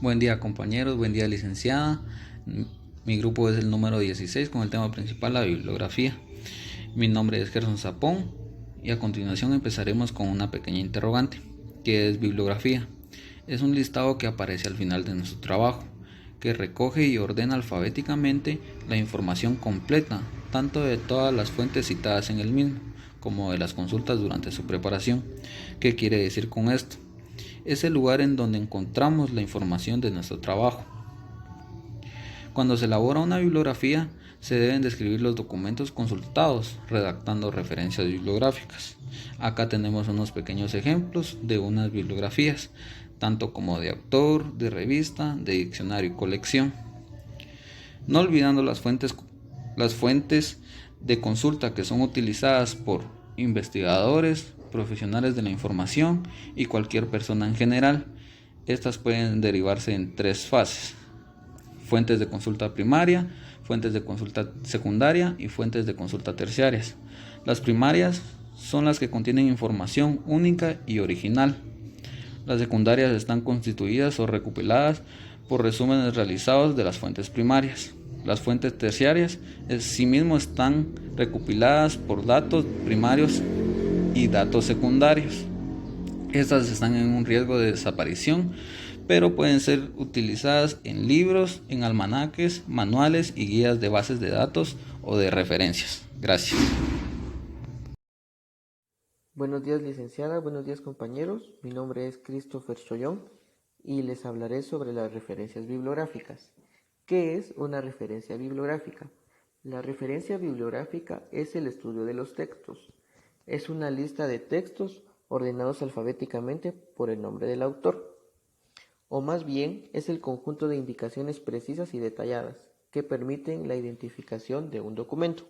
Buen día compañeros, buen día licenciada. Mi grupo es el número 16 con el tema principal, la bibliografía. Mi nombre es Gerson Zapón y a continuación empezaremos con una pequeña interrogante. ¿Qué es bibliografía? Es un listado que aparece al final de nuestro trabajo, que recoge y ordena alfabéticamente la información completa, tanto de todas las fuentes citadas en el mismo, como de las consultas durante su preparación. ¿Qué quiere decir con esto? Es el lugar en donde encontramos la información de nuestro trabajo. Cuando se elabora una bibliografía, se deben describir los documentos consultados, redactando referencias bibliográficas. Acá tenemos unos pequeños ejemplos de unas bibliografías, tanto como de autor, de revista, de diccionario y colección. No olvidando las fuentes de consulta que son utilizadas por investigadores, profesionales de la información y cualquier persona en general. Estas pueden derivarse en tres fases: fuentes de consulta primaria, fuentes de consulta secundaria y fuentes de consulta terciarias. Las primarias son las que contienen información única y original. Las secundarias están constituidas o recopiladas por resúmenes realizados de las fuentes primarias. Las fuentes terciarias asimismo están recopiladas por datos primarios y datos secundarios. Estas están en un riesgo de desaparición, pero pueden ser utilizadas en libros, en almanaques, manuales y guías de bases de datos o de referencias. Gracias. Buenos días, licenciada, buenos días, compañeros. Mi nombre es Christopher Chollón y les hablaré sobre las referencias bibliográficas. ¿Qué es una referencia bibliográfica? La referencia bibliográfica es el estudio de los textos. Es una lista de textos ordenados alfabéticamente por el nombre del autor, o más bien es el conjunto de indicaciones precisas y detalladas que permiten la identificación de un documento.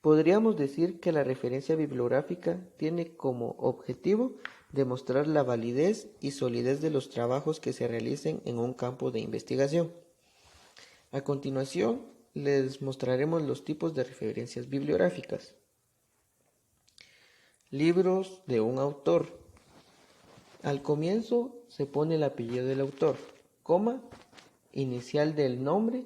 Podríamos decir que la referencia bibliográfica tiene como objetivo demostrar la validez y solidez de los trabajos que se realicen en un campo de investigación. A continuación, les mostraremos los tipos de referencias bibliográficas. Libros de un autor. Al comienzo se pone el apellido del autor, coma, inicial del nombre,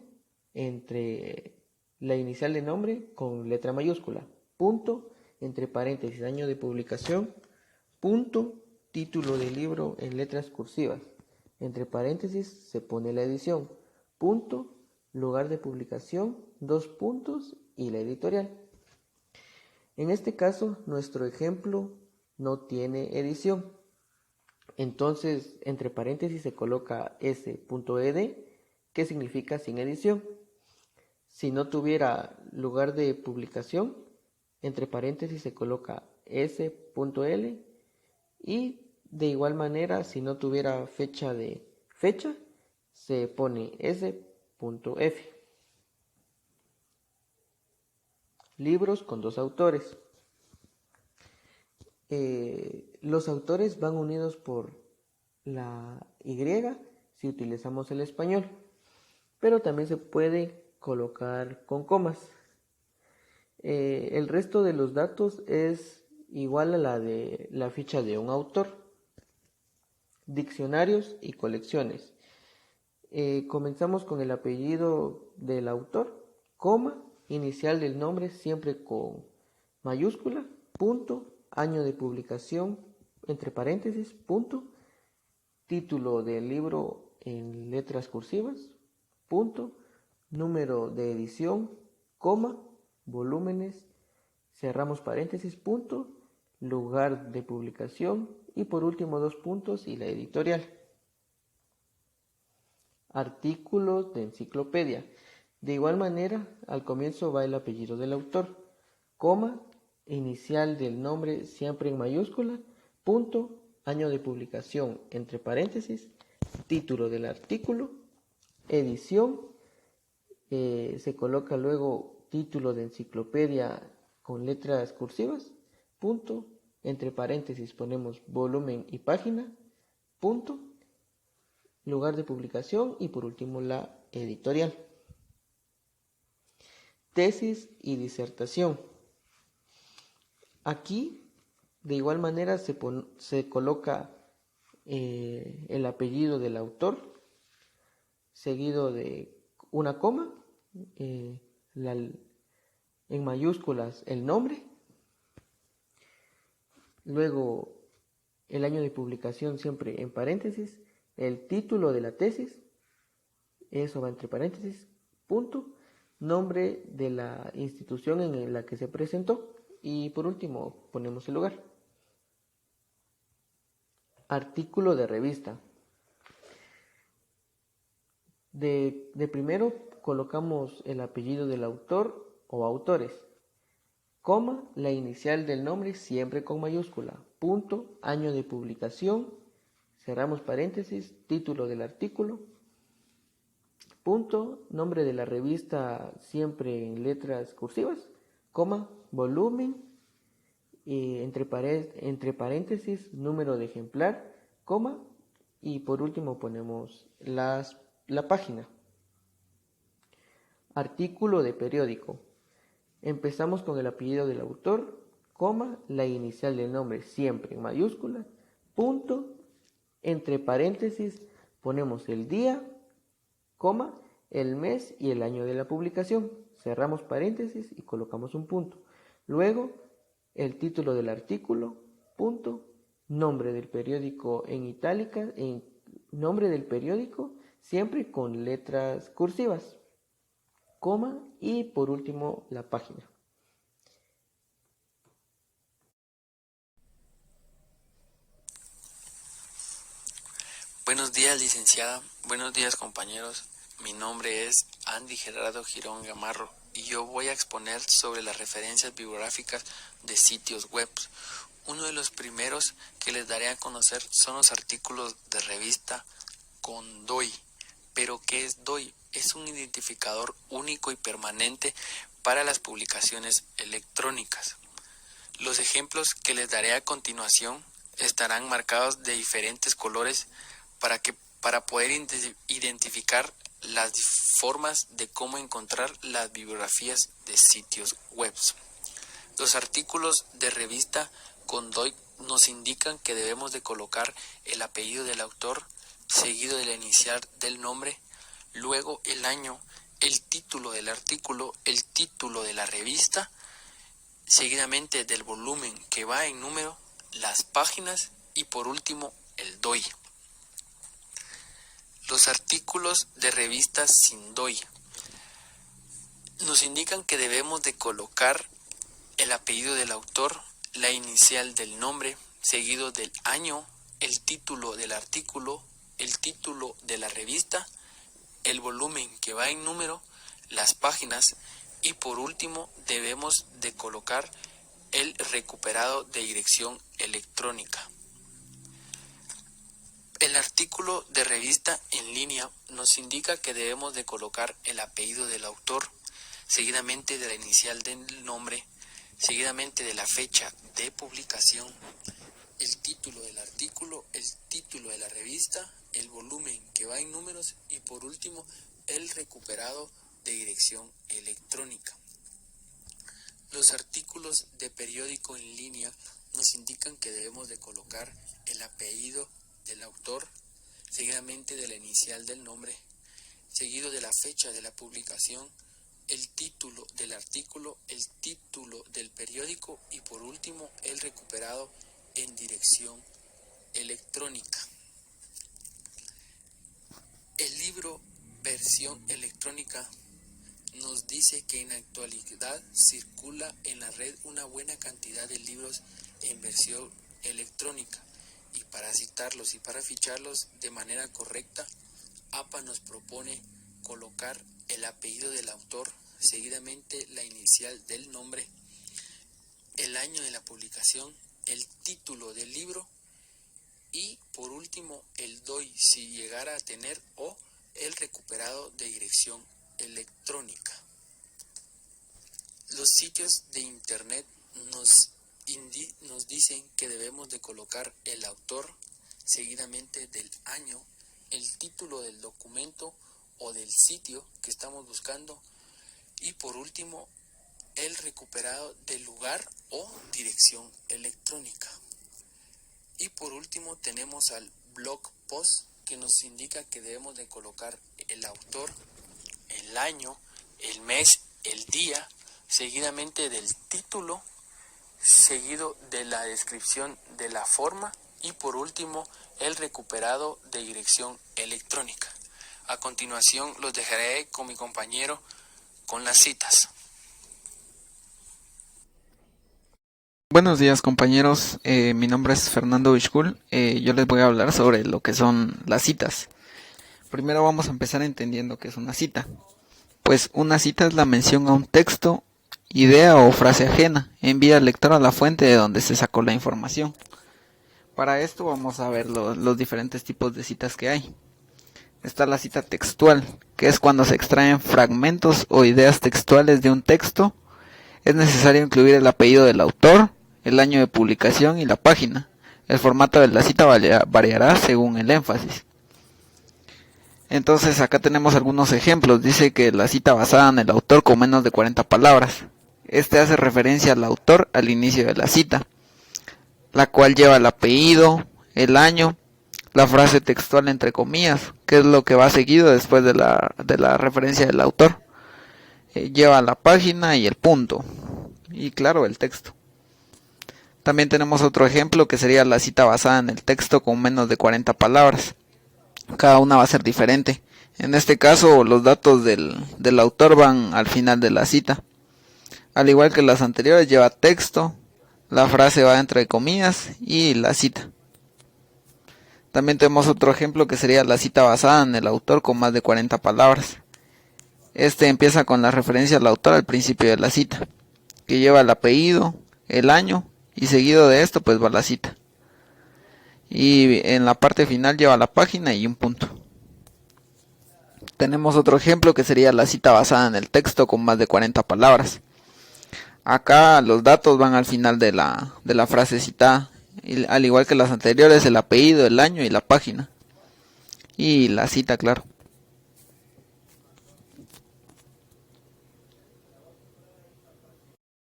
entre la inicial de nombre con letra mayúscula, punto, entre paréntesis, año de publicación, punto, título del libro en letras cursivas, entre paréntesis se pone la edición, punto, lugar de publicación, dos puntos y la editorial. En este caso, nuestro ejemplo no tiene edición. Entonces, entre paréntesis se coloca s.ed, que significa sin edición. Si no tuviera lugar de publicación, entre paréntesis se coloca s.l, y de igual manera, si no tuviera fecha, se pone s.f. Libros con dos autores. Los autores van unidos por la Y si utilizamos el español, pero también se puede colocar con comas. El resto de los datos es igual a la de la ficha de un autor. Diccionarios y colecciones. Comenzamos con el apellido del autor, coma, inicial del nombre siempre con mayúscula, punto, año de publicación, entre paréntesis, punto, título del libro en letras cursivas, punto, número de edición, coma, volúmenes, cerramos paréntesis, punto, lugar de publicación y por último dos puntos y la editorial. Artículos de enciclopedia. De igual manera, al comienzo va el apellido del autor, coma, inicial del nombre siempre en mayúscula, punto, año de publicación entre paréntesis, título del artículo, edición, se coloca luego título de enciclopedia con letras cursivas, punto, entre paréntesis ponemos volumen y página, punto, lugar de publicación y por último la editorial. Tesis y disertación. Aquí de igual manera se coloca el apellido del autor, seguido de una coma, en mayúsculas el nombre, luego el año de publicación siempre en paréntesis, el título de la tesis, eso va entre paréntesis, punto, nombre de la institución en la que se presentó y por último ponemos el lugar. Artículo de revista. De primero colocamos el apellido del autor o autores, coma, la inicial del nombre siempre con mayúscula, punto, año de publicación, cerramos paréntesis, título del artículo, punto, nombre de la revista siempre en letras cursivas, coma, volumen, entre paréntesis, número de ejemplar, coma, y por último ponemos la página. Artículo de periódico. Empezamos con el apellido del autor, coma, la inicial del nombre siempre en mayúscula, punto, entre paréntesis ponemos el día, coma, el mes y el año de la publicación. Cerramos paréntesis y colocamos un punto. Luego, el título del artículo, punto, nombre del periódico en itálica, nombre del periódico siempre con letras cursivas, coma y por último la página. Buenos días, licenciada. Buenos días, compañeros. Mi nombre es Andy Gerardo Girón Gamarro y yo voy a exponer sobre las referencias bibliográficas de sitios web. Uno de los primeros que les daré a conocer son los artículos de revista con DOI. ¿Pero qué es DOI? Es un identificador único y permanente para las publicaciones electrónicas. Los ejemplos que les daré a continuación estarán marcados de diferentes colores para poder identificar las formas de cómo encontrar las bibliografías de sitios web. Los artículos de revista con DOI nos indican que debemos de colocar el apellido del autor, seguido de la inicial del nombre, luego el año, el título del artículo, el título de la revista, seguidamente del volumen que va en número, las páginas y por último el DOI. Los artículos de revistas sin DOI nos indican que debemos de colocar el apellido del autor, la inicial del nombre, seguido del año, el título del artículo, el título de la revista, el volumen que va en número, las páginas y por último debemos de colocar el recuperado de dirección electrónica. El artículo de revista en línea nos indica que debemos de colocar el apellido del autor, seguidamente de la inicial del nombre, seguidamente de la fecha de publicación, el título del artículo, el título de la revista, el volumen que va en números y por último el recuperado de dirección electrónica. Los artículos de periódico en línea nos indican que debemos de colocar el apellido del autor, seguidamente de la inicial del nombre, seguido de la fecha de la publicación, el título del artículo, el título del periódico y por último el recuperado en dirección electrónica. El libro versión electrónica nos dice que en la actualidad circula en la red una buena cantidad de libros en versión electrónica y para citarlos y para ficharlos de manera correcta, APA nos propone colocar el apellido del autor, seguidamente la inicial del nombre, el año de la publicación, el título del libro y por último el DOI si llegara a tener o el recuperado de dirección electrónica. Los sitios de internet nos dicen que debemos de colocar el autor, seguidamente del año, el título del documento o del sitio que estamos buscando y por último el recuperado del lugar o dirección electrónica. Y por último tenemos al blog post que nos indica que debemos de colocar el autor, el año, el mes, el día, seguidamente del título, seguido de la descripción de la forma y por último el recuperado de dirección electrónica. A continuación los dejaré con mi compañero con las citas. Buenos días compañeros, mi nombre es Fernando Vishkul. Yo les voy a hablar sobre lo que son las citas. Primero vamos a empezar entendiendo qué es una cita. Pues una cita es la mención a un texto, idea o frase ajena, envía al lector a la fuente de donde se sacó la información. Para esto vamos a ver los diferentes tipos de citas que hay. Está la cita textual, que es cuando se extraen fragmentos o ideas textuales de un texto. Es necesario incluir el apellido del autor, el año de publicación y la página. El formato de la cita variará según el énfasis. Entonces acá tenemos algunos ejemplos. Dice que la cita basada en el autor con menos de 40 palabras. Este hace referencia al autor al inicio de la cita, la cual lleva el apellido, el año, la frase textual entre comillas, que es lo que va seguido después de la referencia del autor. Lleva la página y el punto. Y claro, el texto. También tenemos otro ejemplo que sería la cita basada en el texto con menos de 40 palabras. Cada una va a ser diferente. En este caso, los datos del autor van al final de la cita. Al igual que las anteriores, lleva texto, la frase va entre comillas y la cita. También tenemos otro ejemplo que sería la cita basada en el autor con más de 40 palabras. Este empieza con la referencia al autor al principio de la cita, que lleva el apellido, el año y seguido de esto pues va la cita. Y en la parte final lleva la página y un punto. Tenemos otro ejemplo que sería la cita basada en el texto con más de 40 palabras. Acá los datos van al final de la frase citada, al igual que las anteriores, el apellido, el año y la página. Y la cita, claro.